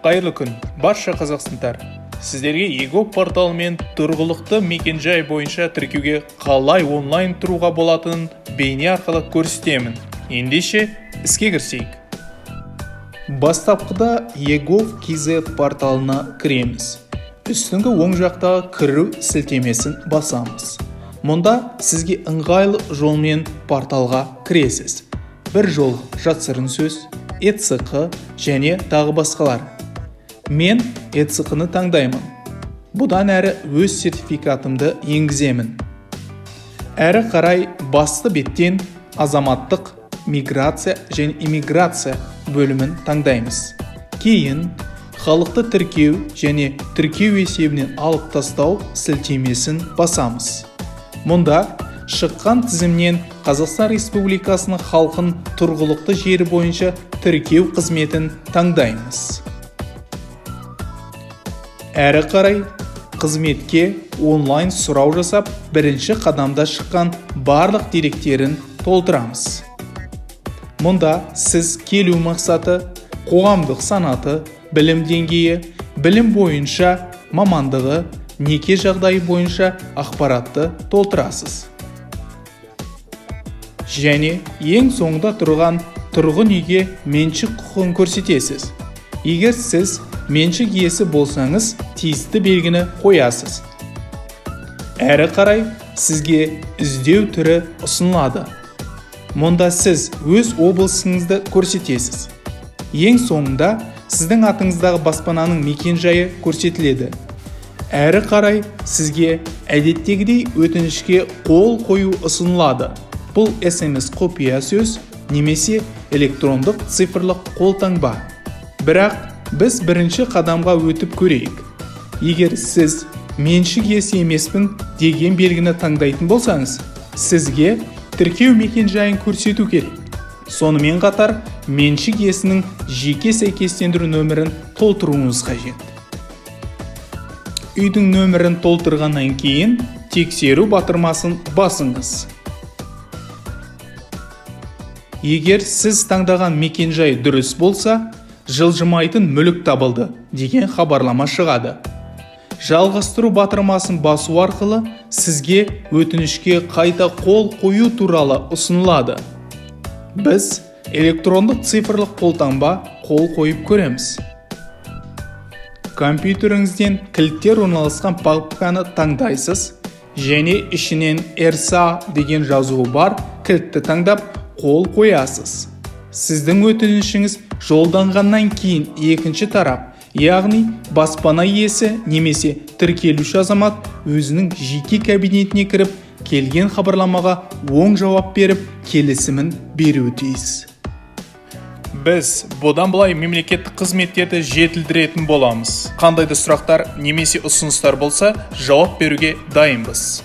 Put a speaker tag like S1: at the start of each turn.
S1: Қайырлы күн, барша қазақстандықтар. Сіздерге егов порталымен тұрғылықты мекенжай бойынша тіркеуге қалай онлайн тұруға болатынын бейне арқылы көрсетемін. Ендеше іске кірісейік. Бастапқыда egov.kz порталына кіреміз. Үстіңгі оң жақтағы кіру сілтемесін басамыз. Мұнда сізге ыңғайлы жолмен порталға кіресіз. Бір жол жатсырын сөз, ECQ және тағы басқалар. Мен ECQ-ны таңдаймын. Бұдан әрі өз сертификатымды енгіземін. Әрі қарай басты беттен азаматтық, миграция және иммиграция бөлімін таңдаймыз. Кейін халықты тіркеу және тіркеу есебінен алып тастау сілтемесін басамыз. Мұнда шыққан тізімнен Қазақстан Республикасының халқын тұрғылықты жері бойынша тіркеу қызметін таңдаймыз. Әрі қарай қызметке онлайн сұрау жасап, бірінші қадамда шыққан барлық деректерін толтырамыз. Мұнда сіз келу мақсаты, қоғамдық санаты, білім деңгейі, білім бойынша мамандығы, неке жағдайы бойынша ақпаратты толтырасыз. Және ең соңында тұрған тұрғын үйге меншік құқығын көрсетесіз. Егер сіз меншік иесі болсаңыз, тиісті белгіні қоясыз. Әрі қарай сізге іздеу түрі ұсынылады. Мұнда сіз өз облысыңызды көрсетесіз. Ең соңында сіздің атыңыздағы баспананың мекенжайы көрсетіледі. Әрі қарай сізге әдеттегідей өтінішке қол қою ұсынылады. Бұл SMS құпия сөз немесе электрондық цифрлық қолтаңба. Бірақ біз бірінші қадамға өтіп көрейік. Егер сіз меншік иесі емеспін деген белгіні таңдайтын болсаңыз, сізге тіркеу мекенжайын көрсету керек. Сонымен қатар меншік иесінің жеке сәйкестендіру нөмірін толтыруыңыз қажет. Үйдің нөмірін толтырғаннан кейін тексеру батырмасын басыңыз. Егер сіз таңдаған мекенжай дұрыс болса, жылжымайтын мүлік табылды деген хабарлама шығады. Жалғастыру батырмасын басу арқылы сізге өтінішке қайта қол қою туралы ұсынылады. Біз электрондық цифрлық қолтаңба қол қойып көреміз. Компьютеріңізден кілттер орналасқан папканы таңдайсыз және ішінен RSA деген жазуы бар кілтті таңдап қол қоясыз. Сіздің өтінішіңіз жолданғаннан кейін екінші тарап, яғни баспана иесі немесе тіркелуші азамат өзінің жеке кабинетіне кіріп, келген хабарламаға оң жауап беріп, келісімін беруі тиіс. Біз бұдан былай мемлекеттік қызметтерді жетілдіретін боламыз. Қандай да сұрақтар немесе ұсыныстар болса, жауап беруге дайынбыз.